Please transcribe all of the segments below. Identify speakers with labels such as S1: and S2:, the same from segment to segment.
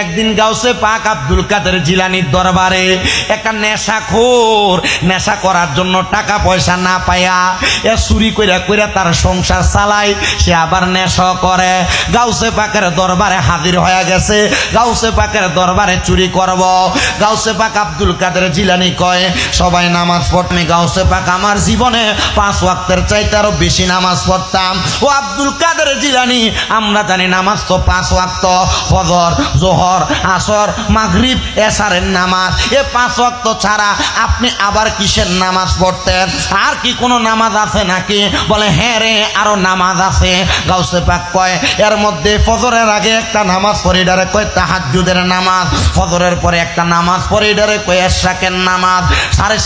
S1: একদিন গাউসে পাক আব্দুল কাদের জিলানীর দরবারে একটা নেশাখোর নেশা করার জন্য টাকা পয়সা না পায়া এ চুরি কইরা কইরা তার সংসার চালায়, সে আবার নেশা করে। গাউসে পাকের দরবারে হাজির হয়ে গেছে, গাউসে পাকের দরবারে চুরি করব। গাউসে পাক আব্দুল কাদের জিলানী কয়, সবাই নামাজ পড়তে। গাউসে পাক আমার জীবনে 5 ওয়াক্তের চাইতে আরো বেশি নামাজ পড়তাম। ও আব্দুল কাদের জিলানী, আমরা জানি নামাজ তো 5 ওয়াক্ত, ফজর, জোহর, আসর, মাগরিব, এশারের নামাজ। এ 5 ওয়াক্ত ছাড়া আপনি আবার কিসের নামাজ পড়তেন? আর কি কোনো নামাজ আছে নাকি? বলে হ্যাঁ রে, আরো নামাজ আছে। গাউসে পাক কয়, এর মধ্যে ফজরের আগে একটা নামাজ পড়ে, এটারে কয় তাহাজ্জুদের নামাজ। ফজরের পরে একটা নামাজ পড়ে, এটারে কয় ইশরাকের নামাজ।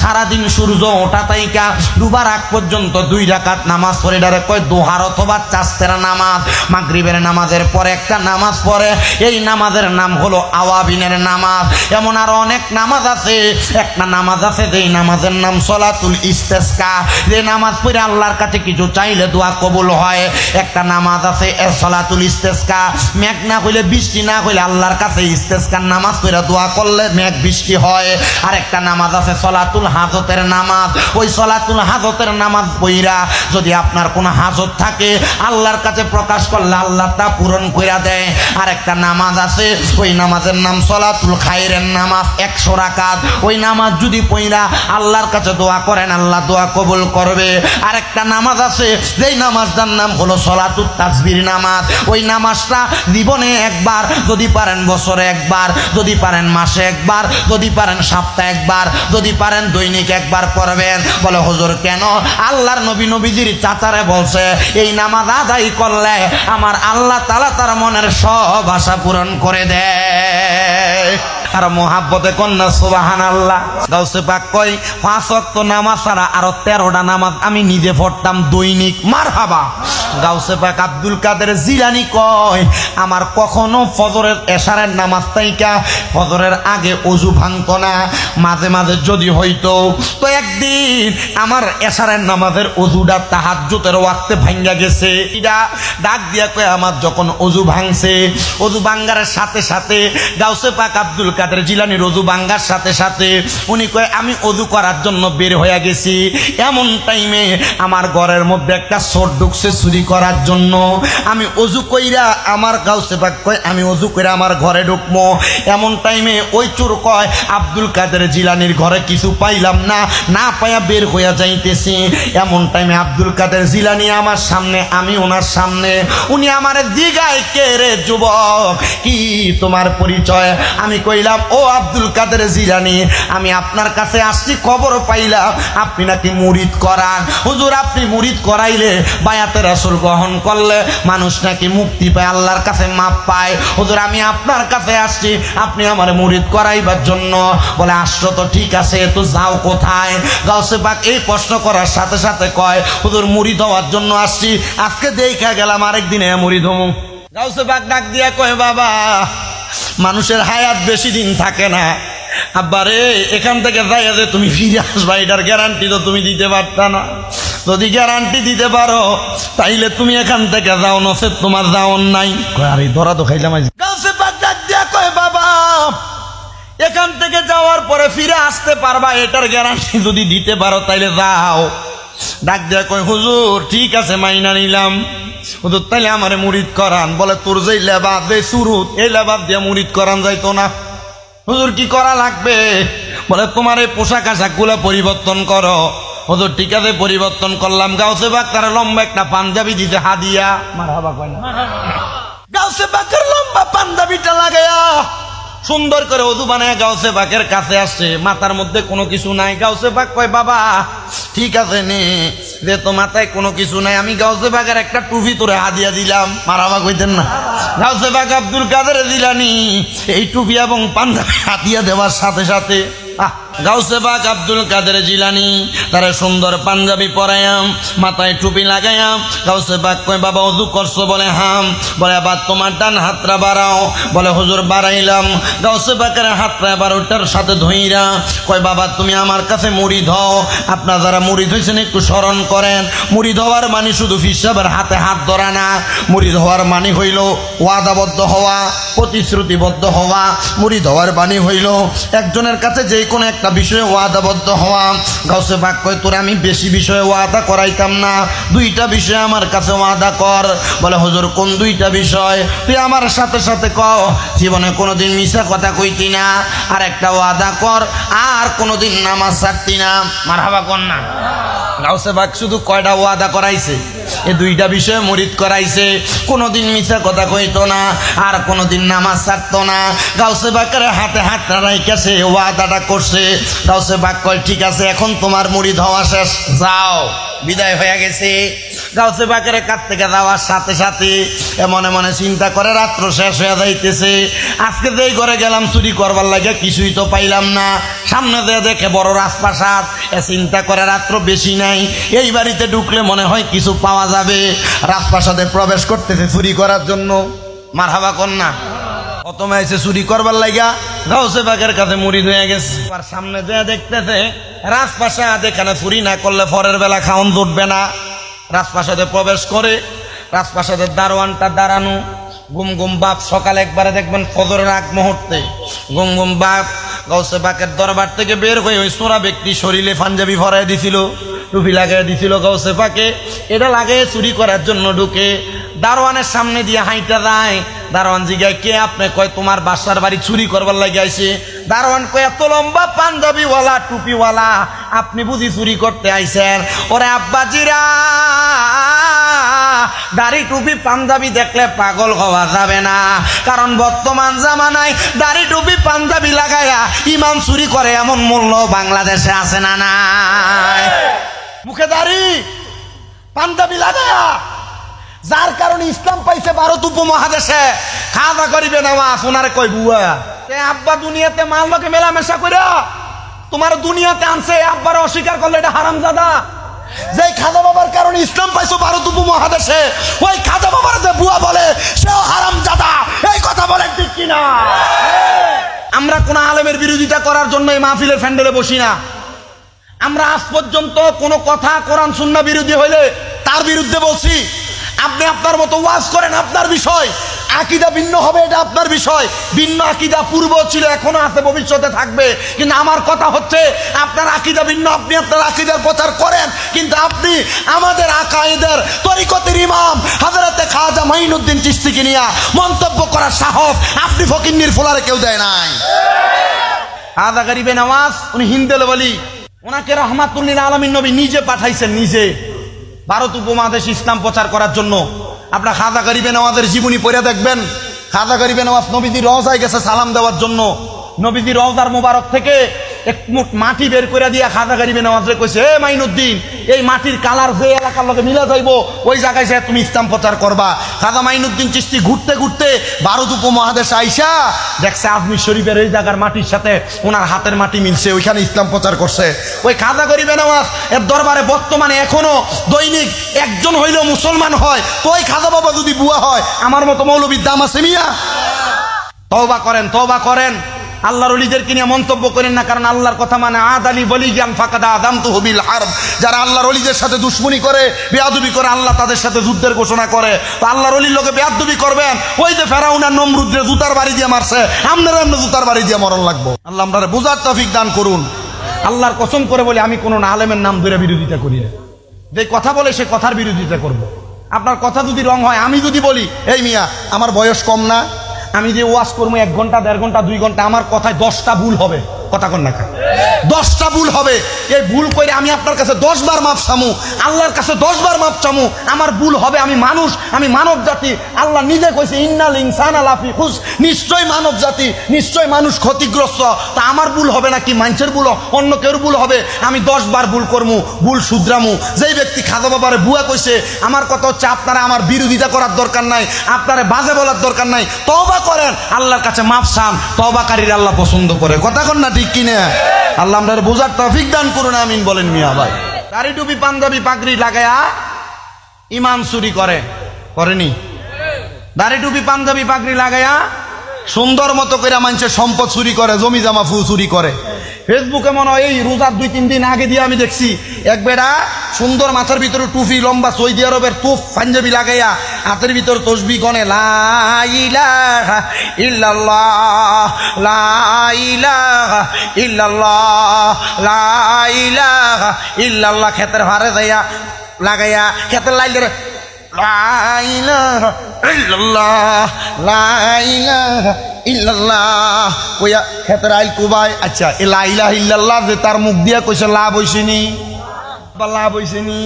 S1: সারাদিন সূর্য ওঠা তাইকা ডুবার আগ পর্যন্ত 2 রাকাত নামাজ পড়ে, এটারে কয় দুহার অথবা চাস্তের নামাজ। মাগরিবের নামাজের পরে একটা নামাজ পড়ে, এই নামাজের নাম হলো আওয়াবিনের নামাজ। এমন আরো অনেক নামাজ আছে। একটা নামাজ আছে যেই নামাজের নাম সলাতুল ইস্তেসকা, যে নামাজ পড়ে আল্লাহর কাছে কিছু চাইলে দোয়া কবুল হয়। একটা নামাজ আছে সলাতুল ইস্তেসকা, মেঘ না হইলে, বৃষ্টি না হইলে আল্লাহর কাছে ইস্তেসকার নামাজ পড়ে দোয়া করলে মেঘ বৃষ্টি হয়। আর একটা নামাজ আছে সলাতুল হাজতের নামাজ। ওই সলাতুল হাজতের নামাজ পড়া যদি আপনার কোনো হাজত থাকে আল্লাহর কাছে প্রকাশ করলে আল্লাহ তা পূরণ করে দেয়। আর একটা নামাজ আছে, ওই নামাজের নাম সলাতুল খায়রের নামাজ, 100 রাকাত। ওই নামাজ যদি পড়া আল্লাহর কাছে দোয়া করেন আল্লাহ দোয়া কবুল করবে। আর একটা নামাজ আছে যেই নামাজটার নাম হলো সলাতুল তাসবির নামাজ। ওই নামাজটা জীবনে একবার, যদি পারেন বছরে একবার, যদি পারেন মাসে একবার, যদি পারেন সপ্তাহে একবার, যদি পারেন দৈনিক একবার পড়বেন। বলে হুজুর কেন? আল্লাহর নবীজির চাচারে বলছে এই নামাজ আদায় করলে আমার আল্লাহ তাআলা তার মনের সব আশা পূরণ করে দেয়। আর মোহাব্বতে কন্যা সুবহানাল্লাহ। গাউসে পাক কয় 5 ওয়াক্ত নামাজ ছাড়া আরো 13টা নামাজ আমি নিজে পড়তাম দৈনিক। মারহাবা। গাউসে পাক আব্দুল কাদের জিলানী কয়, আমার কখনো ফজরের এশারের নামাজ তাইকা ফজরের আগে ওযু ভাঙতো না। মাঝে মাঝে যদি হইতো তো একদিন আমার এশারের নামাজের ওযুটা তাহাজ্জুদের ওয়াক্তে ভাঙ্গা গেছে। এটা ডাক দিয়া কয়, আমার যখন ওযু ভাঙছে, ওযু ভাঙ্গার সাথে সাথে গাউসে পাক আব্দুল কাদের জিলানীর ওযু ভাঙ্গার সাথে সাথে উনি কয় আমি ওযু করার জন্য বের হয়ে গেছি। এমন টাইমে আমার ঘরের মধ্যে একটা চোর ঢুকছে চুরি করার জন্য। আমি ওযু কইরা, আমার গাউসে পাক কয় আমি ওযু কইরা আমার ঘরে ঢুকবো। এমন টাইমে ওই চোর কয় আব্দুল কাদের জিলানীর ঘরে কিছু পাইলাম না, না পাইয়া বের হইয়া যাইতেছি। এমন টাইমে আব্দুল কাদের জিলানী আমার সামনে, আমি ওনার সামনে। উনি আমারে জিগায়, কে রে যুবক, কি তোমার পরিচয়? আমি কইলাম ও আব্দুল কাদের জিলানী, আমি আপনার কাছে আসছি, খবর পাইলাম আপনি নাকি মুরিদ করান। হুজুর আপনি মুরিদ করাইলে, বায়াতে রাসূল গ্রহণ করলে মানুষ নাকি মুক্তি পায়, আল্লাহর কাছে মাপ পায়। হুজুর আমি আপনার কাছে আসছি, আপনি আমার মুরিদ করাইবার জন্য। বলে আসছো তো ঠিক আছে, তো যাও কোথায়? গাউসে পাক এই প্রশ্ন করার সাথে সাথে কয় হুজুর মুরিদ হওয়ার জন্য আসছি, আজকে দেখা গেলাম আরেকদিনে মুরিদ হমু। গাউসে পাক ডাক দিয়া কয় বাবা, মানুষের হায়াত বেশি দিন থাকে না। আব্বারে এখান থেকে যাইয়া যে তুমি ফিরে আসবা এটার গ্যারান্টি তো তুমি দিতে পারতা না। যদি গ্যারান্টি দিতে পারো তাইলে তুমি এখান থেকে যাও, নসে তোমার যাওন নাই। আরে ধরা তো খাইলাম। গাউসে পাক ডাক দিয়া কয় বাবা, এখান থেকে যাওয়ার পরে ফিরে আসতে পারবা এটার গ্যারান্টি যদি দিতে পারো তাইলে যাও। ডাক দিয়া কয় হুজুর ঠিক আছে মাইনা নিলাম, হুজুর তাইলে আমারে মুরিদ করান। বলে তোর যেই লেবাস, যে সুরুত, এই লেবাস দিয়ে মুরিদ করান যাইতো না। হুজুর কি করা লাগবে? বলে তোমার এই পোশাক আশাক গুলো পরিবর্তন করো। হুজুর ঠিক আছে পরিবর্তন করলাম। গাউসে পাক তার লম্বা একটা পাঞ্জাবি দিতে হাদিয়া। মারহাবা কয় না? গাউসে পাকের লম্বা পাঞ্জাবিটা লাগায়া সুন্দর করে ওযু বানায় গাউসে পাকের কাছে আসছে। মাথার মধ্যে কোনো কিছু নাই। গাউসে পাক কয় বাবা ঠিক আছে নে, যে তো মাথায় কোনো কিছু নাই, আমি গাউসে পাকের একটা টুপি তোরে হাদিয়া দিলাম। মারহাবা কইতেন না? গাউসে পাক আব্দুল কাদের জিলানী এই টুপি এবং পাঞ্জাবি হাদিয়া দেওয়ার সাথে সাথে গাউসে পাক আব্দুল কাদের জিলানী তারে সুন্দর পাঞ্জাবি পরায়াম, মাথায় টুপি লাগায়াম। গাউসে পাক কয় বাবা ওযু করছো? বলে হাম। বলে আবার তোমার ডান হাতটা বাড়াও। বলে হুজুর বাড়াইলাম। গাউসে পাকের হাতটা এবার ওটার সাথে ধইরা কয় বাবা তুমি আমার কাছে মুরিদ হও। আপনার যারা মুরিদ হয়েছেন একটু স্মরণ করেন, মুরিদ হওয়ার মানে শুধু ফিসাবের হাতে হাত ধরা না। মুরিদ হওয়ার মানে হইল ওয়াদাবদ্ধ হওয়া, প্রতিশ্রুতিবদ্ধ হওয়া। মুরিদ হওয়ার মানে হইল একজনের কাছে যে কোনো একটা বিষয়ে ওয়াদাবদ্ধ হওয়া। গাউসে পাক কয় তোর আমি বেশি বিষয়ে ওয়াদা করাইতাম না, দুইটা বিষয় আমার কাছে ওয়াদা কর। বলে হুজুর কোন দুইটা বিষয়? তুই আমার সাথে সাথে কও, জীবনে কোনোদিন মিছা কথা কইতি না, আর একটা ওয়াদা কর আর কোনোদিন নামাজ ছাড়তি না। মারহাবা কর না। গাউসে পাক শুধু কয়টা ওয়াদা করাইছে? এই দুইটা বিষয়ে মুরিদ করাইছে। কোনোদিন মিছা কথা কইতো না, আর কোনোদিন নামাজ ছাড়তো না। গাউসে পাকের হাতে হাত রাইখা সে ওয়াদাটা করছে। গাউসে পাক কয় ঠিক আছে, এখন তোমার মুরিদ হওয়া শেষ, যাও। বিদায় হয়ে গেছে। গাউসে পাকের কাছ থেকে যাওয়ার সাথে সাথে মনে মনে চিন্তা করে রাত্র শেষ হয়ে যাইতেছে। আজকে যেই ঘরে গেলাম চুরি করবার লাগে কিছুই তো পাইলাম না। সামনে দিয়ে দেখে বড় রাজপ্রাসাদ, চিন্তা করে রাত্র বেশি নাই, এই বাড়িতে ঢুকলে মনে হয় কিছু পাওয়া যাবে। রাজপ্রাসাদে প্রবেশ করতেছে চুরি করার জন্য। মারহাবা কর না। প্রথমে এসে চুরি করবার লাগা গাউসে পাকের কাছে মুরিদ হয়ে গেছে। আর সামনে দিয়ে দেখতেছে রাজপ্রাসাদ, এখানে চুরি না করলে পরের বেলা খাওন জুটবে না। রাজপ্রাসাদে প্রবেশ করে রাজপ্রাসাদের দারোয়ানটা দাঁড়ানো, গুম গুম বাপ। সকালে একবারে দেখবেন ফজরের আগ মুহূর্তে গুম গুম বাপ গাউসে পাকের দরবার থেকে বের হয়ে ওই সোরা ব্যক্তি শরীরে পাঞ্জাবি ভরাই দিছিল, টুপি লাগাই দিছিল গাউসে পাকে। এটা লাগে চুরি করার জন্য ঢুকে দারোয়ানের সামনে দিয়ে হাইটা যায়। দারোয়ান জিগায় কে আপনি? কয় তোমার বাসার বাড়ি চুরি করবার লাগে আইছে। দারোয়ান কয় এত লম্বা পাঞ্জাবিওয়ালা টুপিওয়ালা, আপনি বুঝি চুরি করতে আইছেন? ওরে আব্বাজিরা, দাড়ি টুপি পাঞ্জাবি দেখলে পাগল হওয়া যাবে না, কারণ বর্তমান জামানায় দাড়ি টুপি পাঞ্জাবি লাগায়া ইমান চুরি করে এমন মূল্য বাংলাদেশে আছে না নাই? মুখে দাড়ি পাঞ্জাবি লাগায়া, যার কারণে ইসলাম পাইছে ভারত উপমহাদেশে। খাওয়া করিবে না মা সোনারে কই বুয়া আব্বা দুনিয়াতে মাল লোকে মেলামেশা কইরা তোমার দুনিয়াতে আনছে, আব্বার অস্বীকার করলে এটা হারামজাদা। যে খাজা বাবার কারণে ইসলাম পাইছো ভারত উপমহাদেশে, ওই খাজা বাবার যে বুয়া বলে সেও হারামজাদা। এই কথা বলেন ঠিক কিনা? আমরা কোন আলেমের বিরোধিতা করার জন্য এই মাহফিলের প্যান্ডেলে বসি না। আমরা আজ পর্যন্ত কোনো কথা কোরআন সুন্নাহ বিরোধী হইলে তার বিরুদ্ধে বলছি। আপনি আপনার মতো ওয়াজ করেন, আপনার বিষয়। আকীদা ভিন্ন হবে, এটা আপনার বিষয়। ভিন্ন আকীদা পূর্ব ছিল, এখনো আছে, ভবিষ্যতে থাকবে। কিন্তু আমার কথা হচ্ছে আপনার আকীদা ভিন্ন, আপনি আপনার আকীদার প্রচার করেন, কিন্তু আপনি আমাদের আকায়েদের তরিকতের ইমাম হযরতে খাজা মাইনুদ্দিন চিশতিকে নিয়ে মন্তব্য করার সাহস আপনি ফকিন্নির ফোলারে কেউ দেয় নাই। খাজা গরিবে নওয়াজ উনি হিন্দেল বলি, ওনাকে রহমাতুল লিল আলামিন নবী নিজে পাঠাইছেন, নিজে ভারত উপমহাদেশ ইসলাম প্রচার করার জন্য। আপনার খাজা গরিবে নওয়াজের জীবনী পড়ে দেখবেন। খাজা গরিবে নওয়াজ নবীজি রওজায় গেছে সালাম দেওয়ার জন্য। নবীজি রওজার মোবারক থেকে এক মুঠ মাটি বের করে দিয়া খাজা গরিবে নওয়াজরে কইছে, হে মাইনুদ্দিন, এই মাটির কালার যে এলাকার লগে মিলা যাইব ওই জায়গায় যায় তুমি ইসলাম প্রচার করবা। খাজা মাইনুদ্দিন চিশতি ঘুরতে ঘুরতে ভারত উপমহাদেশে আইসা দেখছে আজমির শরীফের এই জায়গার মাটির সাথে ওনার হাতের মাটি মিলছে, ওইখানে ইসলাম প্রচার করছে। ওই খাজা গরিবে নওয়াজ এর দরবারে বর্তমানে এখনো দৈনিক একজন হইলেও মুসলমান হয়। তো ওই খাজা বাবা যদি বুয়া হয়, আমার মতো মৌলবীর দাম আছে মিয়া? তওবা করেন, তওবা করেন। আল্লাহর ওলিদেরকে নিয়ে মন্তব্য করেন না, কারণ আল্লাহর কথা মানে আদালি বলি জ্ঞান ফাকাদা আদামতুহু বিল হারব। যারা আল্লাহর ওলিদের সাথে দুশমনি করে, বেয়াদবি করে, আল্লাহ তাদের সাথে যুদ্ধের ঘোষণা করে। তো আল্লাহর ওলির লোকে বেয়াদবি করবেন, ওই যে ফেরাউন আর নমরুদরে জুতার বাড়ি দিয়ে মারছে, আপনারা এমনি জুতার বাড়ি দিয়ে মরণ লাগবো। আল্লাহ আপনারা বুঝার তৌফিক দান করুন। আল্লাহর কসম করে বলে আমি কোনো আলেমের নাম ধরে বিরোধিতা করি না। যে কথা বলে সে কথার বিরোধিতা করব। আপনার কথা যদি রং হয়, আমি যদি বলি এই মিয়া আমার বয়স কম না, আমি যে ওয়াজ করবো 1 ঘন্টা 1.5 ঘন্টা 2 ঘন্টা, আমার কথায় 10টা ভুল হবে, কথা কন না, 10টা ভুল হবে। এই ভুল করে আমি আপনার কাছে 10 বার মাপ চামু, আল্লাহর কাছে 10 বার মাপ চামু, আমার ভুল হবে। আমি মানুষ, আমি মানব জাতি। আল্লাহ নিজে কইছে ইন্নাল ইনসানা লাফি খুস, নিশ্চয় মানব জাতি, নিশ্চয় মানুষ ক্ষতিগ্রস্ত। তা আমার ভুল হবে নাকি মানুষের ভুল, অন্য কেউ ভুল হবে? আমি 10 বার ভুল করমু, ভুল শুধরামু। যেই ব্যক্তি খাজা বাবারে বুয়া কইছে, আমার কথা হচ্ছে আপনারা আমার বিরোধিতা করার দরকার নাই, আপনারা বাজে বলার দরকার নাই। তওবা করেন, আল্লাহর কাছে মাপ চান, তওবাকারীর আল্লাহ পছন্দ করে। কথা কন না ঠিক কিনা? আল্লাহ আমাদের বোঝার তৌফিক দান করুন, আমিন বলেন মিয়া ভাই। দাড়ি টুপি পাঞ্জাবি পাগড়ি লাগায়া ইমান চুরি করেনি? দাড়ি টুপি পাঞ্জাবি পাগড়ি লাগায়া সুন্দর মতো করে মানুষের সম্পদ চুরি করে, জমি জামা ফু চুরি করে। ফেসবুকে মনে হয় এই রোজার 2-3 দিন আগে দিয়ে আমি দেখছি এক বেড়া সুন্দর মাথার ভিতরে টুপি লম্বা সৌদি আরবের তুফ পাঞ্জাবি লাগাইয়া হাতের ভিতর তসবি গনে লা ইলাহা ইল্লাল্লাহ লা ইলাহা ইল্লাল্লাহ লা ইলাহা ইল্লাল্লাহ খেতের ভারে যাইয়া লাগাইয়া খেতের লাইল ধরে লা ইলাহা ইল্লাল্লাহ লা ইলাহা ইল্লাল্লাহ কইয়া খেতের আইল কুবাই। আচ্ছা এ লা ইলাহা ইল্লাল্লাহ যে তার মুখ দিয়া কইছে লাভ হইছেনি? লাভ হইছেনি?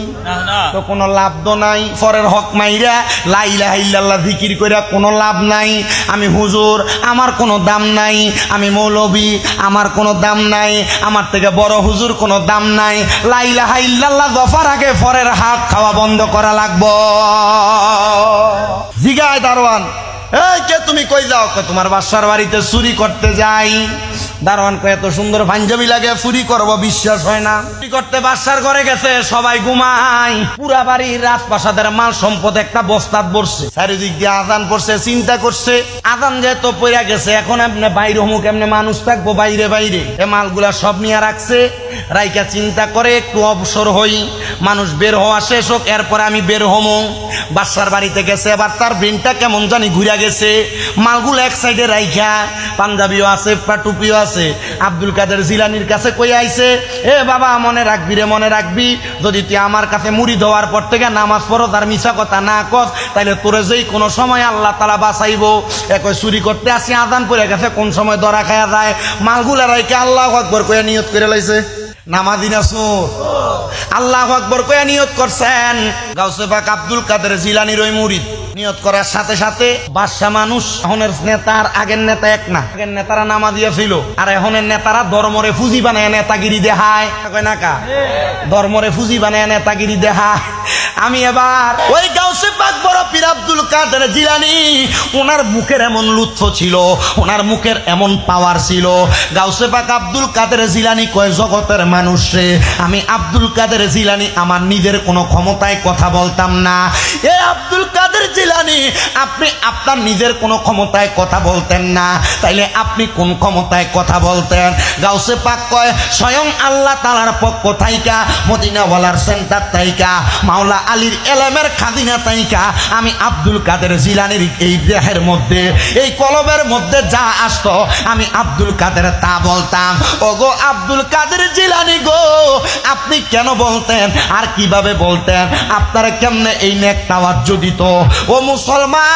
S1: তো কোনো লাভ তো নাই। পরের হক মাইরা লা ইলাহা ইল্লাল্লাহ জিকির কইরা কোনো লাভ নাই। আমি হুজুর, আমার কোনো দাম নাই। আমি মৌলবী, আমার কোনো দাম নাই। আমার থেকে বড় হুজুর কোনো দাম নাই। লা ইলাহা ইল্লাল্লাহ জফার আগে পরের হক খাওয়া বন্ধ করা লাগবো। জিগায় দারোয়ান, এই কে তুমি কই যাও? তোমার বাসার বাড়িতে চুরি করতে যাই। দারোয়ান কয় এত সুন্দর পাঞ্জাবি লাগে চুরি করবো? বিশ্বাস হয় না। চুরি করতে বাসার ঘরে গেছে, সবাই ঘুমাই। পুরা বাড়ির রাজপ্রাসাদের মাল সম্পদ একটা বস্তাত পড়ছে। চারিদিক দিয়ে আজান পড়ছে, চিন্তা করছে আজান যেহেতু পড়ে গেছে, এখন আপনি বাইরে হমুক এমনি মানুষ থাকবো বাইরে বাইরে। এ মালগুলা সব নিয়ে রাখছে। রাইকা চিন্তা করে একটু অবসর হই, মানুষ বের হওয়া শেষ হোক, এরপরে আমি বের হমু। বাসার বাড়িতে গেছে, এবার তার ব্রেনটা কেমন জানি ঘুরে গেছে। মালগুলো এক সাইডে রাইখা, পাঞ্জাবিও আছে টুপিও আছে, আব্দুল কাদের জিলানির কাছে কই আইছে, এ বাবা মনে রাখবি রে, মনে রাখবি, যদি তুই আমার কাছে মুড়ি দেওয়ার পর থেকে নামাজ পড়ো তার মিশা কথা না কস, তাইলে তোরে যেই কোনো সময় আল্লাহ তাআলা বাঁচাইবো। একই চুরি করতে আসি, আজান পড়ে গেছে, কোন সময় ধরা খায়া যায়। মালগুলা রাইখা আল্লাহু আকবার কইয়া নিয়ত করে লাইছে। নামাজি না চোর? আল্লাহু আকবার কইয়া নিয়ত করছেন। গাউসে পাক আব্দুল কাদের জিলানির ওই মুরিদ নিয়ত করার সাথে সাথে বাদশা মানুষ, এখনের নেতার আগের নেতা এক না। আগের নেতারা নামাজিয়া ছিল, আর এখনের নেতারা ধর্মরে ফুজি বানায় নেতাগিরি দেখায়। কয় না কা ধর্মরে ফুজি বানায় নেতাগিরি দেখায়। আমি এবার ওই গাউসে পাক বড় পীর আব্দুল কাদের জিলানি, ওনার মুখের এমন লুৎফ ছিল, ওনার মুখের এমন পাওয়ার ছিল। গাউসে পাক আব্দুল কাদের জিলানি কয় জগতের মানুষে, আমি আব্দুল কাদের জিলানি আমার নিজের কোনো ক্ষমতায় কথা বলতাম না। এ আব্দুল কাদের জিলানি, আপনি আপনার নিজের কোনো ক্ষমতায় কথা বলতেন না, তাইলে আপনি কোন ক্ষমতায় কথা বলতেন? গাউসে পাক কয় স্বয়ং আল্লাহ তাআলার পক্ষ থাইকা, মদিনাওয়ালার সেন্টার থাইকা, মাওলা আলীর এলেমের খাজিনা থাইকা আমি আব্দুল কাদের জিলানির এই দেহের মধ্যে, এই কলবের মধ্যে যা আসতো আমি আব্দুল কাদের তা বলতাম। ওগো আব্দুল কাদের জিলানি গো, আপনি কেন বলতেন আর কিভাবে বলতেন? আপনারা কেমনে এই নেক তাওয়াজ্জ দিত? ও মুসলমান,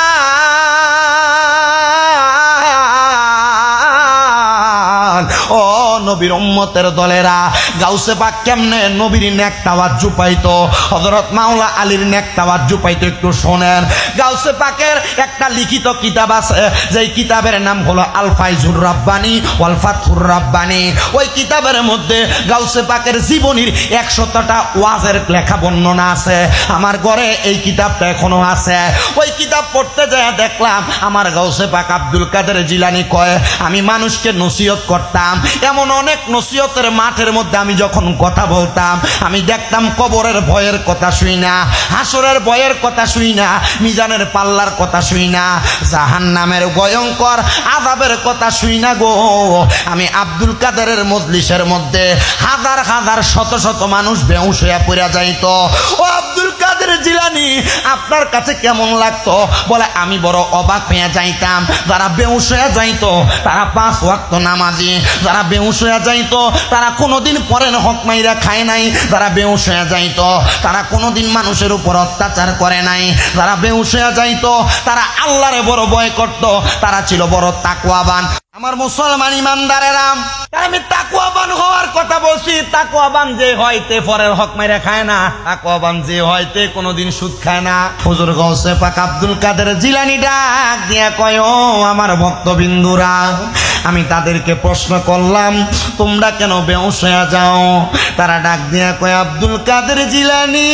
S1: ও নবীর উম্মতের দলেরা, গাউসে পাক কেমনে নবীর নেক তাওয়াজ্জ পাইতো, হযরত মাওলা আলীর নেক তাওয়াজ্জ পাইতো, একটু শোনেন। গাউসে পাকের একটা লিখিত কিতাব আছে, যেই কিতাবের নাম হলো আল ফায়জুর রাব্বানী ওয়াল ফাতহুর রাব্বানী। ওই কিতাবের মধ্যে গাউসে পাকের জীবনীর 100টা ওয়াজের লেখা বর্ণনা আছে। আমার ঘরে এই কিতাবটা এখনো আছে। ওই কিতাব পড়তে যায় দেখলাম আমার গাউসে পাক আব্দুল কাদের জিলানি কয়, আমি মানুষকে নসিহত করতাম, এমন অনেক নসিহতের মাঠের মধ্যে আমি যখন কথা বলতাম, আমি দেখতাম কবরের ভয়ের কথা শুই না, হাসরের ভয়ের কথা শুই না, মিজানের পাল্লার কথা শুই না, জাহান্নামের ভয়ঙ্কর আযাবের কথা শুই না গো। আমি আব্দুল কাদেরের মজলিসের মধ্যে হাজার হাজার শত শত মানুষ বেহুশ হইয়া পড়ে যাইতো। ও আব্দুল কাদের জিলানি, আপনার কাছে কেমন লাগতো? বলে আমি বড় অবাক হইয়া যাইতাম। যারা বেহুশ হইয়া যাইতো তারা 5 ওয়াক্ত নামাজি, যারা বেহুশ হইয়া যাইতো তারা কোনোদিন পরের হক মাইরা খায় নাই, যারা বেহুশ হইয়া যাইতো তারা কোনোদিন মানুষের উপর অত্যাচার করে নাই, যারা বেহুশ হইয়া যাইতো তারা আল্লাহরে বড় ভয় করত, তারা ছিল বড় তাকওয়াবান। আমার মুসলমান ইমানদারেরা, আমি তাকওয়াবান হওয়ার কথা বলছি। তাকওয়াবান যে হয়তে পরের হক মাইরা খায় না, তাকওয়াবান যে হয়তে কোনোদিন সুদ খায় না। হুজুর গাউসে পাক আব্দুল কাদের জিলানি ডাক দিয়া কয়, ও আমার ভক্তবিন্দুরা, আমি তাদেরকে প্রশ্ন করলাম তোমরা কেন বেহুশ হয়ে যাও? তারা ডাক দিয়া কয়, আব্দুল কাদের জিলানি,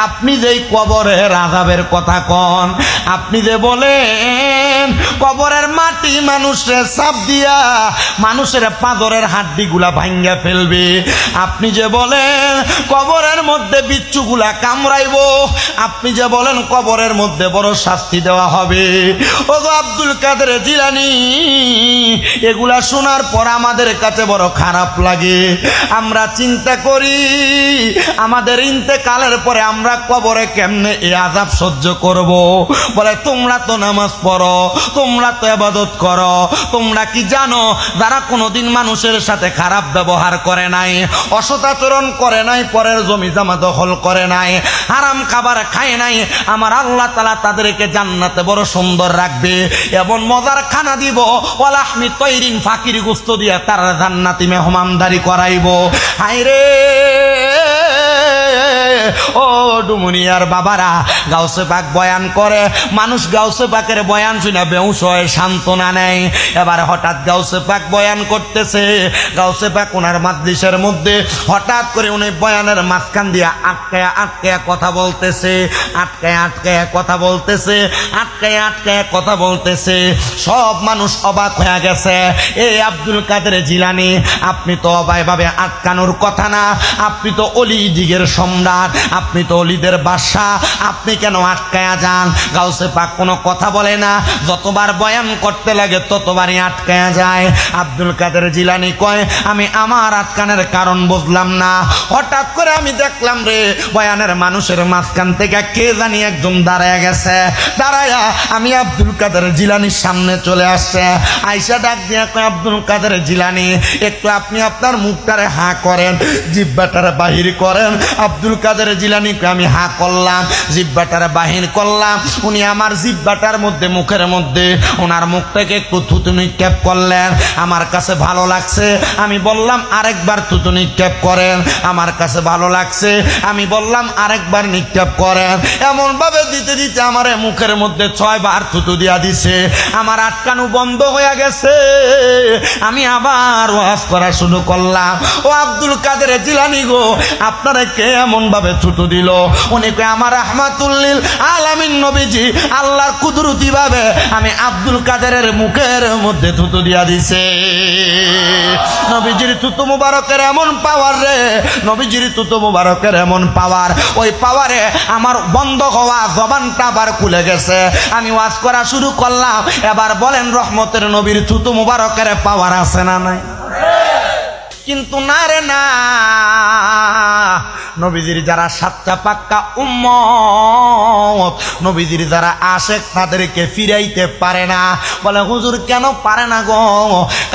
S1: আপনি যেই কবরের আযাবের কথা কন, আপনি যে বলেন বলেন কবরের মাটি মানুষের চাপ দিয়া মানুষের পাঁজরের হাড্ডিগুলা ভাঙ্গা ফেলবে। আপনি যে বলেন কবরের মধ্যে বিচ্ছুগুলা কামড়াইবো, আপনি যে বলেন কবরের মধ্যে বড় শাস্তি দেওয়া হবে। ও গো আব্দুল কাদের জিলানী, এগুলা শোনার পর আমাদের কাছে বড় খারাপ লাগে। আমরা চিন্তা করি আমাদের ইন্তেকালের পরে আমরা কবরে কেমনে এই আযাব সহ্য করব। বলে তোমরা তো নামাজ পড়ো, তোমরা তো ইবাদত করো, তোমরা কি জানো যারা কোনোদিন মানুষের সাথে খারাপ ব্যবহার করে নাই, অসৎ আচরণ করে নাই, পরের জমি জমা দখল করে নাই, হারাম খাবার খায় নাই, আমার আল্লাহ তাআলা তাদেরকে জান্নাতে বড় সুন্দর রাখবে, এমন মজার খানা দিব, ওয়ালাহমি তৈরিন ফাকির গোস্ত দিয়া তার জান্নাতি মেহমানদারি করাইব। হায়রে ও ডুমুনিয়ার বাবারা, গাউসে পাক বয়ান করে, মানুষ গাউসে পাকের বয়ান শুনে বেহুশ হয়ে সান্ত্বনা নেয়। এবার হঠাৎ গাউসে পাক বয়ান করতেছে, গাউসে পাক ওনার মাদ্রিসের মধ্যে হঠাৎ করে উনি বয়ানের মাঝখান দিয়া আটকায়া আটকায়া কথা বলতেছে, আটকায়া আটকায়া কথা বলতেছে, আটকায়া আটকায়া কথা বলতেছে। সব মানুষ অবাক হয়ে গেছে। এই আব্দুল কাদের জিলানী, আপনি তো অবাইভাবে আটকানোর কথা না, আপনি তো অলি দিগের সম্রাট, আপনি তো অলিদের বাদশাহ, আপনি কেন আটকায়া যান? গাউসে পাক কোনো কথা বলে না, যতবার বয়ান করতে লাগে ততবারই আটকায়া যায়। আব্দুল কাদের জিলানী কয় আমি আমার আটকানের কারণ বুঝলাম না। হঠাৎ করে আমি দেখলাম রে বয়ানের মানুষের মাঝখান থেকে কে জানি একজন দাঁড়ায় গেছে। দাঁড়ায়া আমি আব্দুল কাদের জিলানীর সামনে চলে আসছে, আইসা ডাক দিয়া কয় আব্দুল কাদের জিলানী একটু আপনি আপনার মুখটারে হা করেন, জিহ্বাটারে বাহির করেন। আব্দুল কাদের জিলানীকে আমি হা করলাম, জিহ্বাটারে বাহির করলাম। উনি আমার জিহ্বাটার মধ্যে মুখের মধ্যে ওনার মুখটাকে একটু থুতু নিক্ষেপ করলেন, আমার কাছে ভালো লাগছে। আমি বললাম আরেকবার থুতু নিক্ষেপ করেন, আমার কাছে ভালো লাগছে। আমি বললাম আরেকবার নিক্ষেপ করেন। এমন ভাবে দিতে দিতে আমার মুখের মধ্যে 6 বার থুতু দিয়া দিছে। আমার আটকানো বন্ধ হয়ে গেছে। আমি আবার ওয়াজ করা শুরু করলাম, ও আব্দুল কাদের জিলানী গো, আপনারা কে এমন ভাবে থুতু দিল? উনি কয় আমার রাহমাতুল লিল আলামিন নবীজি আল্লাহর কুদরতি ভাবে আমি আব্দুল কাদেরের মুখের মধ্যে থুতু দিয়া দিছে। নবীজির থুতু মুবারকের এমন পাওয়ার রে, নবীজির থুতু মুবারকের এমন পাওয়ার, ওই পাওয়ারে আমার বন্ধ হওয়া জবানটা আবার খুলে গেছে। আমি ওয়াজ করা শুরু করলাম। এবার বলেন রহমতের নবীর থুতু মুবারকের পাওয়ার আছে না নাই? কিন্তু না রে না, নবীজির যারা সাতটা পাক্কা উম্মত, নবীজির যারা আশেক তাদেরকে ফিরাইতে পারে না। বলে হুজুর কেন পারে না গো?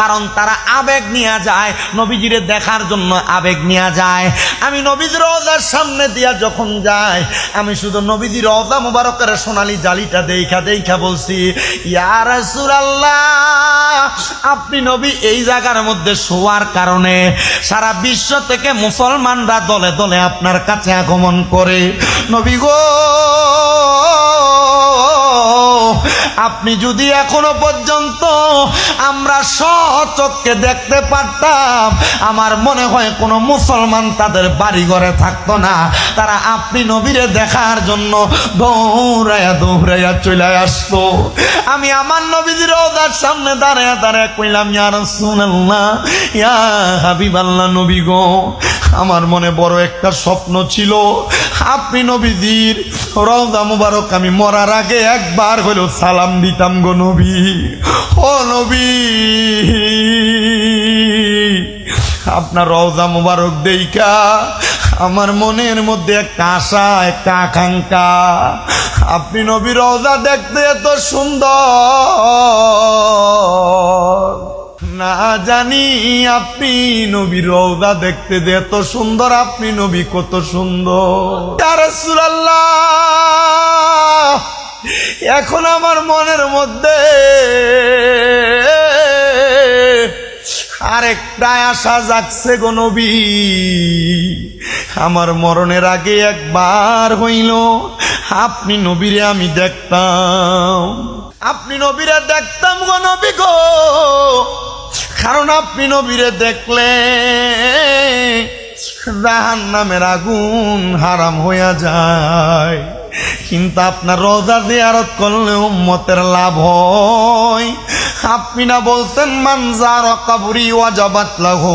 S1: কারণ তারা আবেগ নিয়ে যায়, নবীজিরে দেখার জন্য আবেগ নিয়ে যায়। আমি নবীজির রওজার সামনে দিয়া যখন যাই, আমি শুধু নবীজির রওজা মুবারকের সোনালী জালিটা দেখা দেখা বলছি ইয়া রাসূলুল্লাহ, আপনি নবী এই জায়গার মধ্যে শোয়ার কারণে সারা বিশ্ব থেকে মুসলমানরা দলে দলে আপনার কাছে আগমন করে। নবী গো, আপনি যদি এখনো পর্যন্ত আমরা সচক্ষে দেখতে পারতাম, আমার মনে হয় কোনো মুসলমান তাদের বাড়ি ঘরে থাকতো না, তারা আপনি নবীরে দেখার জন্য দৌড়াইয়া দৌড়াইয়া চলে আসতো। আমি আমার নবীজির রওজার সামনে দাঁড়াইয়া দাঁড়াইয়া কইলাম ইয়া রাসূলুল্লাহ, ইয়া হাবিবাল্লাহ, নবী গো, আমার মনে বড় একটা স্বপ্ন ছিল, আপনি নবীজির রওজা মুবারক আমি মরার আগে একবার হলেও সালাম দিতাম গো নবী। ও নবী, আপনার রওজা মুবারক দেইখা আমার মনের মধ্যে একটা আশা, একটা আকাঙ্ক্ষা, আপনি নবী রওজা দেখতে এত সুন্দর, না জানি আপনি নবী রওজা দেখতে যে এত সুন্দর, আপনি নবী কত সুন্দর। ইয়া রাসূলুল্লাহ, এখন আমার মনের মধ্যে আরেকটা আশা জাগছে গো নবী, আমার মরণের আগে একবার হইল আপনি নবীরে আমি দেখতাম, আপনি নবীরে দেখতাম গো নবী গো। কারণ আপনি নবীরে দেখলে জাহান্নামের আগুন হারাম হইয়া যায়, কিন্তু আপনার রোজা জিয়ারত করলে উম্মতের লাভ হয়। আপনি না বলছেন মান যারা কবরি ওয়াজাবাত লাহু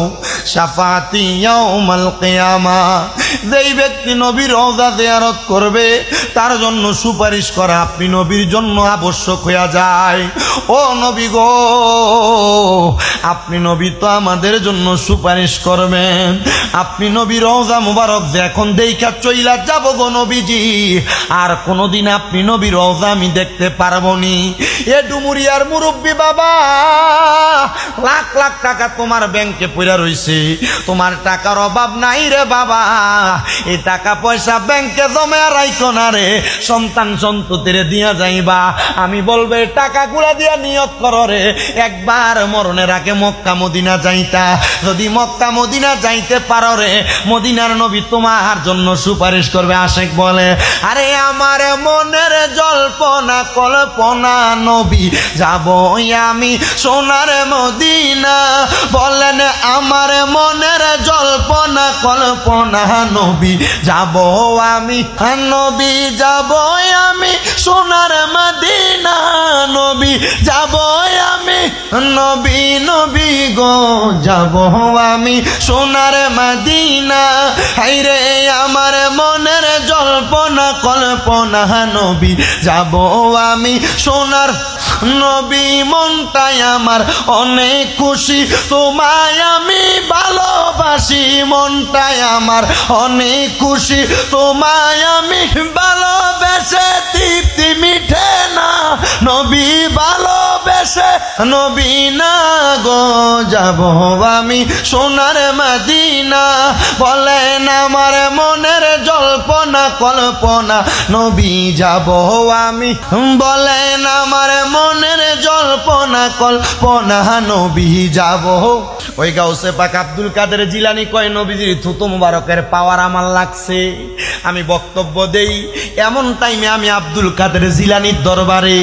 S1: শাফাআতি ইয়াউমাল কিয়ামা, যেই ব্যক্তি নবীর রওজা জিয়ারত করবে তার জন্য সুপারিশ করা আপনি নবীর জন্য আবশ্যক হয়ে যায়। ও নবী গো, আপনি নবী তো আমাদের জন্য সুপারিশ করবেন। আপনি নবী রওজা মুবারক যে এখন দেখা চইলা যাব গো নবীজি, আর কোনোদিন আপনি নবী রওজা আমি দেখতে পারবো নি। এ ডুমুরিয়ার মুরব্বী বাবা, লাখ লাখ টাকা তোমার ব্যাংকে পড়ে রইছে, তোমার টাকার অভাব নাই রে বাবা। এই টাকা পয়সা ব্যাংকে জমা রাখো না রে, সন্তান সন্ততির দিয়া যাইবা। আমি বলবে টাকাগুলা দিয়া নিয়ত করো রে, একবার মরণের আগে মক্কা মদিনা যাইতা। যদি মক্কা মদিনা যাইতে পারো রে, মদিনার নবী তোমার জন্য সুপারিশ করবে। আশেক বলে, আরে আমার মনের জল্পনা কল্পনা নবী যাব আমি সোনার মদিনা। বলেন আমার মনের জল্পনা কল্পনা নবী যাব আমি, নবী যাব আমি সোনার মদিনা। নবী যাব আমি, নবী নবী গো যাব আমি সোনার মদিনা। হাইরে আমার মনের জল্পনা কল্পনা নবী যাব আমি সোনার নবী। মনটাই আমার অনেক খুশি, তোমায় আমি ভালোবাসি। মনটাই আমার অনেক খুশি, তোমায় আমি ভালোবেসে তৃপ্তি মিঠে না। নবী ভালোবেসে নবী না গো যাব আমি সোনার মদিনা। বলেন আমার মনের জল্পনা কল্পনা নবী যাব আমি। বলেন আমার মনের জল্পনা কল্পনা নবী যাব। ওই গাউসে পাক আব্দুল কাদের জিলানী কয়, নবীজির থুতু মুবারকের পাওয়ার আমার লাগছে। আমি বক্তব্য দেই, এমন টাইমে আমি আব্দুল কাদের জিলানীর দরবারে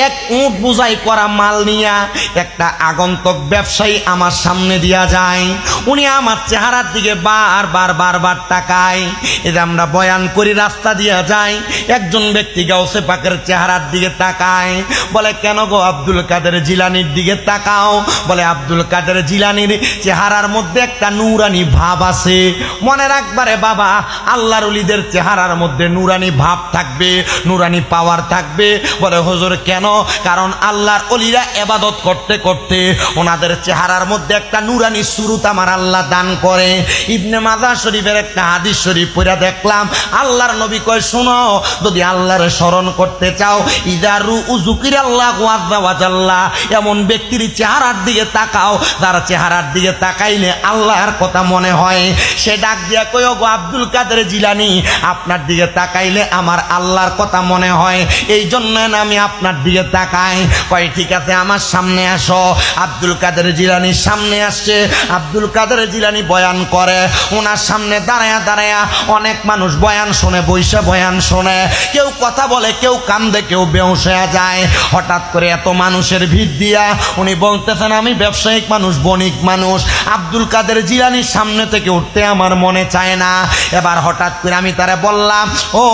S1: এক উট বোঝাই করা মাল নিয়া একটা আগন্তুক ব্যবসায়ী আমার সামনে দিয়া যায়। উনি আমার চেহারার দিকে বারবার তাকায়। এই যে আমরা বয়ান করি, রাস্তা দিয়া যায়, একজন ব্যক্তি গাউসে পাকের চেহারার দিকে তাকায়। বলে, কেন গো আব্দুল কাদের জিলানীর দিকে তাকাও? বলে, আব্দুল কাদের জিলানীর চেহারার মধ্যে একটা নূরানি ভাব আছে। মনে রাখবারে বাবা, আল্লাহর ওলিদের চেহারার মধ্যে নূরানি ভাব থাকবে, নূরানি পাওয়ার থাকবে। বলে, হুজুর কেন? কারণ আল্লাহর ওলিরা ইবাদত করতে করতে ওনাদের চেহারার মধ্যে একটা নূরানি সুরত আমার আল্লাহ দান করে। ইবনে মাজাহ শরীফের একটা হাদিস শরীফ পড়া দেখলাম, আল্লাহর নবী কয়, শুনো, যদি আল্লাহর স্মরণ করতে চাও, ইদারু উযুকির আল্লাহ ওয়াজ্জা ওয়াজাল্লাহ, এমন ব্যক্তির চেহারার দিকে তাকাও যার চেহারার দিকে তাকাইলে আল্লাহর কথা মনে হয়। সে ডাক দিয়া কয়, গো আব্দুল কাদের জিলানী, আপনার দিকে তাকাইলে আমার আল্লাহর কথা মনে হয়, এই জন্য আমি আপনার দিকে তাকাই। কয়, ঠিক আছে, আমার সামনে আসো। আব্দুল কাদের জিলানীর সামনে আসছে। আব্দুল কাদের জিলানী বয়ান করে, ওনার সামনে দাঁড়ায়া দাঁড়ায়া অনেক মানুষ বয়ান শোনে, বৈশা বয়ান শোনে। কেউ কথা বলে, কেউ কান্দে, কেউ বেহুশ হয়ে যায়। হঠাৎ করে এত মানুষের ভিড় দিয়া উনি বলতেছেন, আমি ব্যবসায়িক মানুষ, বণিক মানুষ, আব্দুল কাদের জিলানীর সামনে থেকে উঠতে আমার মনে চায় না। এবার হঠাৎ করে আমি তারা বললাম, ও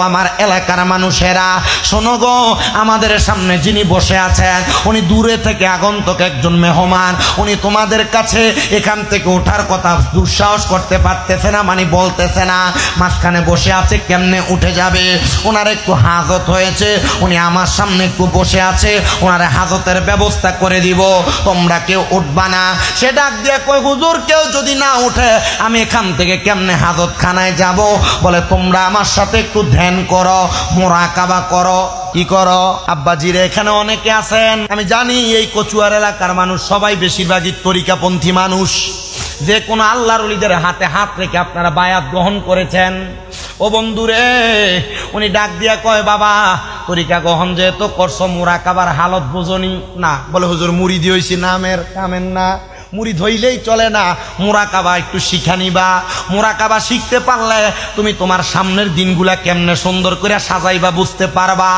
S1: আমার এলাকার মানুষেরা, শোনো গো, আমাদের সামনে যিনি বসে আছেন উনি দূরে থেকে আগন্তুক একজন মেহমান। উনি তোমাদের কাছে এখান থেকে ওঠার কথা দুঃসাহস করতে পারতেছে না, মানে বলতেছে না। মাঝখানে বসে আছে, কেমনে উঠে যাবে? ওনার একটু হাজত হয়েছে, উনি আমার সামনে একটু বসে আছে, ওনার হাজতের ব্যবস্থা করে দিব, তোমরা কেউ উঠবা না। সে ডাক দিয়ে কই, হুজুর কেউ যদি না উঠে আমি এখান থেকে কেমনে হাজত খানায় যাব? বলে, তোমরা আমার সাথে একটু ধ্যান করো, মুরাকাবা করো। কি করো? আব্বাজিরে, এখানে অনেকে আছেন, আমি জানি এই কচুয়ার এলাকার মানুষ সবাই বেশিরভাগই তরিকাপন্থী মানুষ। যে কোনো আল্লাহর ওলিদের হাতে হাত রেখে আপনারা বায়াত গ্রহণ করেছেন। ও বন্ধুরে, উনি ডাক দিয়া কয়, বাবা তরিকা গ্রহণ যেহেতু করছো, মুরাকাবার হালত বুঝনি না? বলে, হুজুর মুরিদি হইছি, নামের কামেন না, মুরিদ হইলেই চলে না, মুরাকাবা একটু শিখা নিবা। মুরাকাবা শিখতে পারলে তুমি তোমার সামনের দিনগুলা কেমনে সুন্দর করে সাজাইবা বুঝতে পারবা।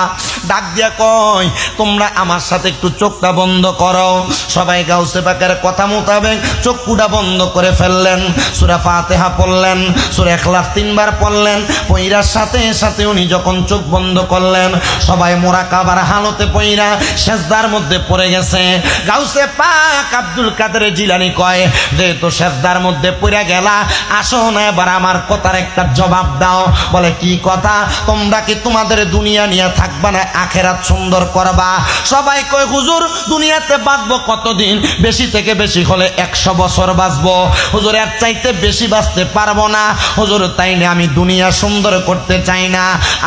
S1: ডাক দিয়া কয় তোমরা আমার সাথে একটু চোখটা বন্ধ করো। সবাই গাউসে পাকের কথা মোতাবেক চোখটা বন্ধ করে ফেললেন, সূরা ফাতিহা পড়লেন, সূরা ইখলাস 3 বার পড়লেন। পইরার সাথে সাথে উনি যখন চোখ বন্ধ করলেন সবাই মুরাকাবার হালতে পইরা সেজদার মধ্যে পড়ে গেছে। গাউসে পাক আব্দুল কাদের জিলানী কয় যেহেতু সেজদার মধ্যে পড়ে গেলা, আসো না এবার আমার কথার একটা জবাব দাও। বলে কি কথা? তোমরা কি তোমাদের দুনিয়া নিয়ে থাকবা না আখেরাত সুন্দর করবা? সবাই কয় হুজুর দুনিয়াতে বাঁচবো কতদিন? বেশি থেকে বেশি হলে 100 বছর বাঁচবো হুজুর, এর চাইতে বেশি বাঁচতে পারবো না হুজুর। তাইলে আমি দুনিয়া সুন্দর করতে চাই না,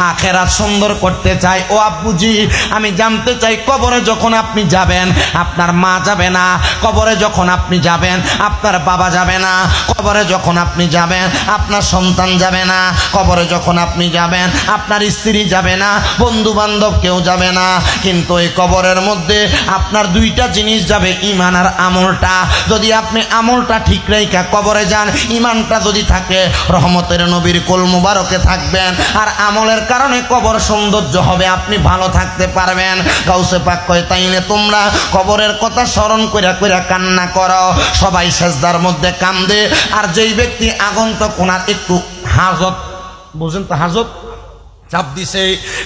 S1: আখেরাত সুন্দর করতে চাই। ও আব্বুজি আমি জানতে চাই কবরে যখন আপনি যাবেন আপনার মা যাবে না, কবরে যখন আপনি যাবেন আপনার বাবা যাবে না, কবরে যখন আপনি যাবেন আপনার সন্তান যাবে না, কবরে যখন আপনি যাবেন আপনার স্ত্রী যাবে না, বন্ধু বান্ধব কেউ যাবে না, কিন্তু এই কবরের মধ্যে আপনার 2টা জিনিস যাবে, ঈমান আর আমলটা। যদি আপনি আমলটা ঠিক রেখে কবরে যান, ঈমানটা যদি থাকে রহমতের নবীর কোল মুবারকে থাকবেন, আর আমলের কারণে কবর সৌন্দর্য হবে, আপনি ভালো থাকতে পারবেন। গাউসে পাক কয় তাইলে তোমরা কবরের কথা স্মরণ কইরা কইরা কান্না করো। সবাই সেজদার মধ্যে কান্দে, আর যেই ব্যক্তি আগন্তুক ওনার একটু হাজত, বুঝেন তো হাজত চাপ দিছে,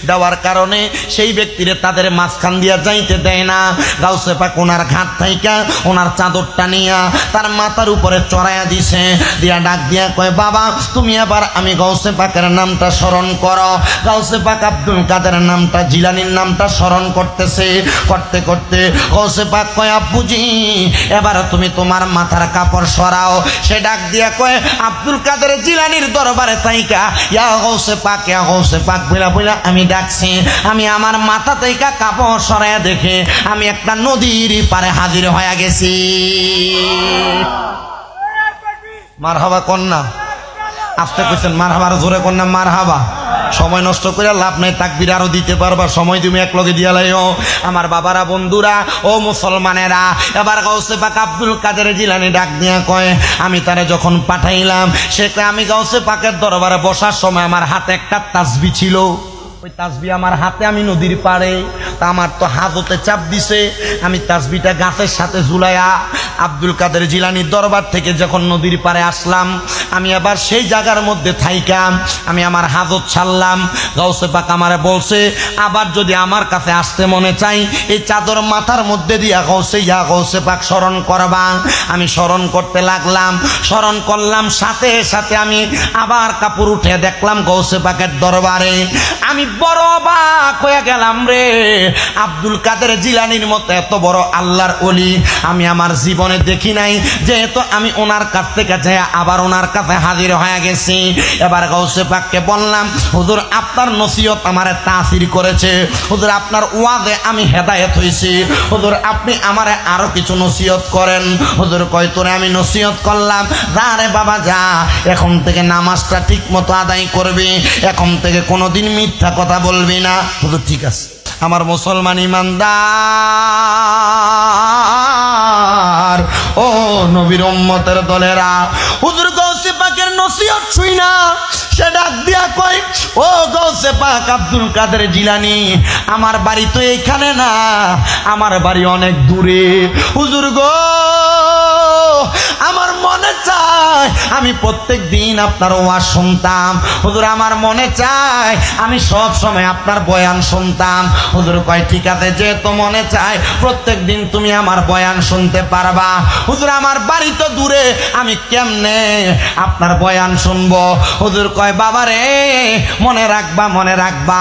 S1: দেওয়ার কারণে সেই ব্যক্তিরে তাদের মাঝখান দিয়া যাইতে দেয় না। গাউসে পাক ওনার ঘাট থাইকা ওনার চাদরটা নিয়া তার মাথার উপরে চড়াইয়া দিছে, দিয়া ডাক দিয়া কয় বাবা তুমি আবার আমি গাউসে পাকের নামটা স্মরণ করো। গাউসে পাক আব্দুল কাদের নামটা জিলানির নামটা স্মরণ করতেছে, করতে করতে গাউসে পাক কয় আব্বুজি এবার তুমি তোমার মাথার কাপড় সরাও। সে ডাক দিয়া কয় আব্দুল কাদের জিলানির দরবারে থাইকা ইয়া গাউসে পাক, ইয়া গাউসে পাক বইলা বইলা আমি ডাকছি। আমি আমার মাথা থেকে কাপড় সরাইয়া দেখে আমি একটা নদীর পারে হাজির হয়ে গেছি। মারহাবা কন্যা, আস্তে কইছেন মারহাবা, আর জোরে কন্যা মারহাবা। সময় নষ্ট করে লাভ নাই, তাকবীর আরো দিতে পারবা, সময় তুমি এক লগে দিয়া লাইও। আমার বাবারা বন্ধুরা ও মুসলমানেরা, এবার গাউসে পাক আব্দুল কাদের জিলানী ডাক দিয়া কয় আমি তারে যখন পাঠাইলাম সে আমি গাউসে পাকের দরবারে বসার সময় আমার হাতে একটা তাসবিহ ছিল, ওই তাসবিহ আমার হাতে, আমি নদীর পাড়ে, তা আমার তো হাজতে চাপ দিছে, আমি তাসবিহটা গাছের সাথে ঝুলাইয়া আব্দুল কাদের জিলানীর দরবার থেকে যখন নদীর পাড়ে আসলাম, আমি আবার সেই জায়গার মধ্যে থাইকাম আমি আমার হাজত ছাড়লাম। গাউসে পাক আমারে বলছে আবার যদি আমার কাছে আসতে মনে চাই এই চাদর মাথার মধ্যে দিয়া গাউসে পাক স্মরণ করবা। আমি স্মরণ করতে লাগলাম, স্মরণ করলাম, সাথে সাথে আমি আবার কাপড় উঠে দেখলাম গাউসে পাকের দরবারে। আমি বড় অবাক হয়ে গেলাম রে, আব্দুল কাদের জিলানীর মতো এত বড় আল্লাহর ওলি আমি আমার জীবনে দেখি নাই। যেহেতু আমি ওনার কাছ থেকে যাই আবার ওনার কাছে হাজির হয়ে গেছি, এবার গাউসে পাককে বললাম হুজুর আপনার নসিহত আমারে তাসির করেছে, হুজুর আপনার ওয়াজে আমি হেদায়েত হইছি, হুজুর আপনি আমারে আরো কিছু নসিহত করেন। হুজুর কয় তোরে আমি নসিহত করলাম, যা রে বাবা যা, এখন থেকে নামাজটা ঠিক মতো আদায় করবি, এখন থেকে কোনোদিন মিথ্যা কথা বলবি না। হুজুর ঠিক আছে। আমার মুসলমান ইমানদার ও নবীর উম্মতের দলেরা, হুজুর গাউসে পাকের নসিহত শুই না সে ডাক দিয়া কয় ও গাউসে পাক আব্দুল কাদের জিলানী আমার বাড়ি তো এইখানে না, আমার বাড়ি অনেক দূরে। হুজুর গো আমার মনে চায় আমি প্রত্যেক দিন আপনার ওয়াজ শুনতাম, হুজুর আমার মনে চায় আমি সব সময় আপনার বয়ান শুনতাম। হুজুর কয় ঠিক আছে, যেহেতু মনে চায় প্রত্যেক দিন তুমি আমার বয়ান শুনতে পারবা। হুজুর আমার বাড়ি তো দূরে, আমি কেমনে আপনার বয়ান শুনবো? হুজুর কয় বাবা রে মনে রাখবা, মনে রাখবা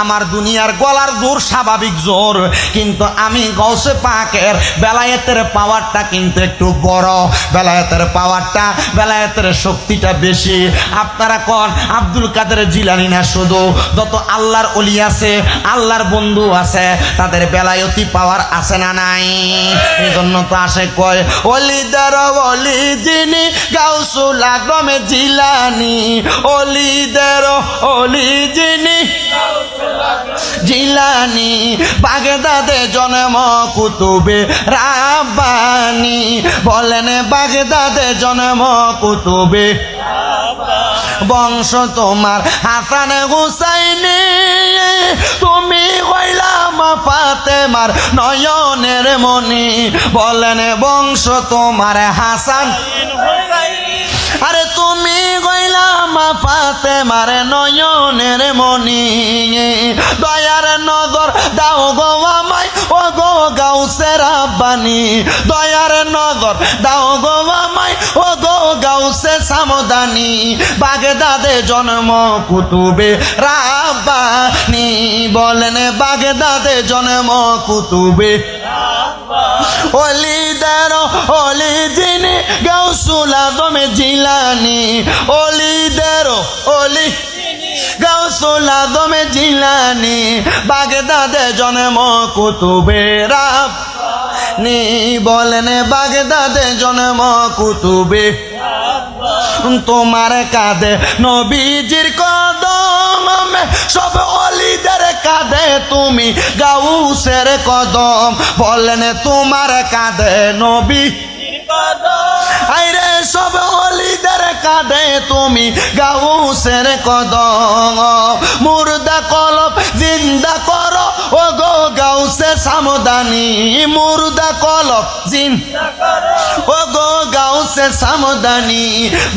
S1: আমার দুনিয়ার গলার জোর স্বাভাবিক জোর, কিন্তু আমি গাউসে পাকের বেলায়েতের পাওয়ারটা কিন্তু একটু বড়, বেলায়েতের পাওয়ারটা, বেলায়েতের শক্তিটা বেশি। আপনারা কোন আব্দুল কাদের জিলানী না, শুধু যত আল্লাহর ওলি আছে, আল্লাহর বন্ধু আছে, তাদের বেলায়েতি পাওয়ার আছে না নাই? এই জন্য তো আসে কয় ওলিদের ওলি যিনি গাউসুল আজম জিলানী, ওলিদের ওলি যিনি জিলানী, বাগদাদে জন্ম কুতুবে রাব্বানী, বলেন বাগদাদে জন্ম কুতুবে বংশ তোমার হাসান হুসাইনি, তুমি হইলা মা ফাতেমার নয়নের মনি। বলেন বংশ তোমার হাসান, আরে তুমি হইলা মা ফাতেমার নয়নের মনি। দয়ার নজর দাও গো আমায় ও গো গাউসে রাব্বানি, দয়ার নজর দাও গো আমায় ও গো গাউসে সামদানি। বাগদাদে জন্ম কুতুবে রাব্বানি, বলেন বাগদাদে জন্ম কুতুবে ওলিদের ওলি যিনি গাউসুল আজম জিলানি। ওলিদের ওলি গাউসুল আজম জিলানি, বাগদাদে জন্ম কুতুবে রাব্বানি। বলেন বাগদাদে জন্ম কুতুবে। তোমার কাঁধে নবীজির কদম, সব অলিদের কাঁধে তুমি গাউসের কদম। বলেন তোমার কাঁধে নবীজির কদম, আইরে সব অলিদের কাঁধে তুমি গাউসের কদম। মুর্দা কলব জিন্দা করো ও গো গাউসে সামদানি, মুর্দা কলব জিন্দা করো ও গো গাউসে সামদানি।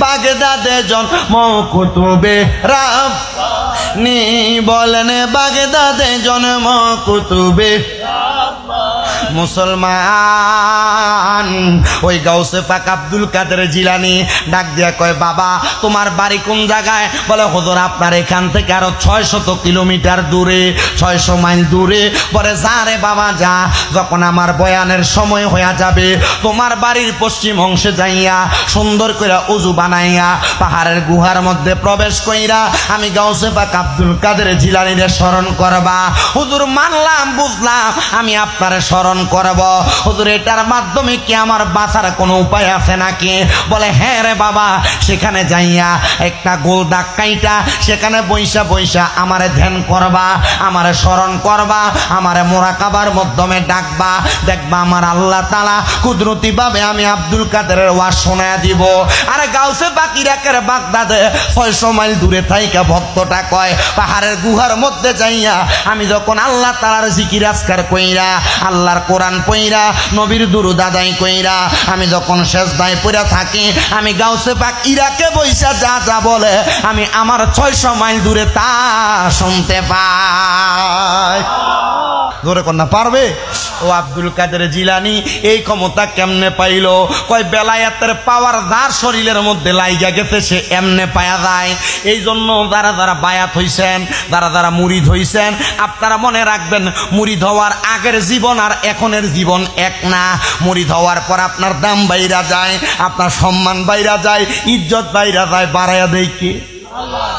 S1: বাগদাদে জন্ম কুতুবে রাব্বানি, বলেন বাগদাদে জন্ম কুতুবে। মুসলমান ওই গাউসে পাক আব্দুল কাদের জিলানী ডাক দিয়া কয়, বাবা তোমার বাড়ি কোন জায়গায়? বলে হুজুর আপনার এখান থেকে আরো 600 কিলোমিটার দূরে, 600 মাইল দূরে। বলে যা রে বাবা যা, যখন আমার বয়ানের সময় হয়ে যাবে তোমার বাড়ির পশ্চিম অংশে যাইয়া সুন্দর করে উজু বানাইয়া পাহাড়ের গুহার মধ্যে প্রবেশ কইরা আমি গাউসে পাক আব্দুল কাদের জিলানীরে স্মরণ করবা। হুজুর মানলাম বুঝলাম, আমি আপনারে স্মরণ করব। হুজুর এটার মাধ্যমে কি আমার বাঁচার কোনো উপায় আছে নাকি? বলে হ্যাঁ রে বাবা, সেখানে যাইয়া একটা গোল দাগ কাইটা সেখানে বইসা বইসা আমারে ধ্যান করবা, আমারে স্মরণ করবা, আমারে মোরাকাবার মাধ্যমে ডাকবা। দেখবা আমার আল্লাহ তাআলা কুদরতি ভাবে আমি আব্দুল কাদেরের ওয়াজ শোনায়া দিব। আরে গাউসে পাক ইরাকের বাগদাদে 600 মাইল দূরে থাইকা ভক্তটা কয়, পাহাড়ের গুহার মধ্যে যাইয়া আমি যখন আল্লাহ তাআলার জিকির আজকার কইরা, আল্লাহর কোরআন পইরা, নবীর দুরূদ আদায় কইরা আমি যখন সেজদায় পড়ে থাকি, আমি গাউসে পাক ইরাকে বইসা যা যা বলে আমি আমার 600 মাইল দূরে তা শুনতে পাই। জোরে কন্যা পারবে? ও আব্দুল কাদের জিলানী এই ক্ষমতা কেমনে পাইল? কয় বেলায়েতের পাওয়ার যার শরীরের মধ্যে লাইগা গেছে সে এমনে পায়া যায়। এই জন্য যারা যারা বায়াত হইছেন, যারা যারা মুরিদ হইছেন, আপনারা মনে রাখবেন মুরিদ হওয়ার আগের জীবন আর এখনের জীবন এক না। মুরিদ হওয়ার পর আপনার দাম বাইরা যায়, আপনার সম্মান বাইরা যায়, ইজ্জত বাইরা যায়, বাড়াইয়া দেয় কি আল্লাহ।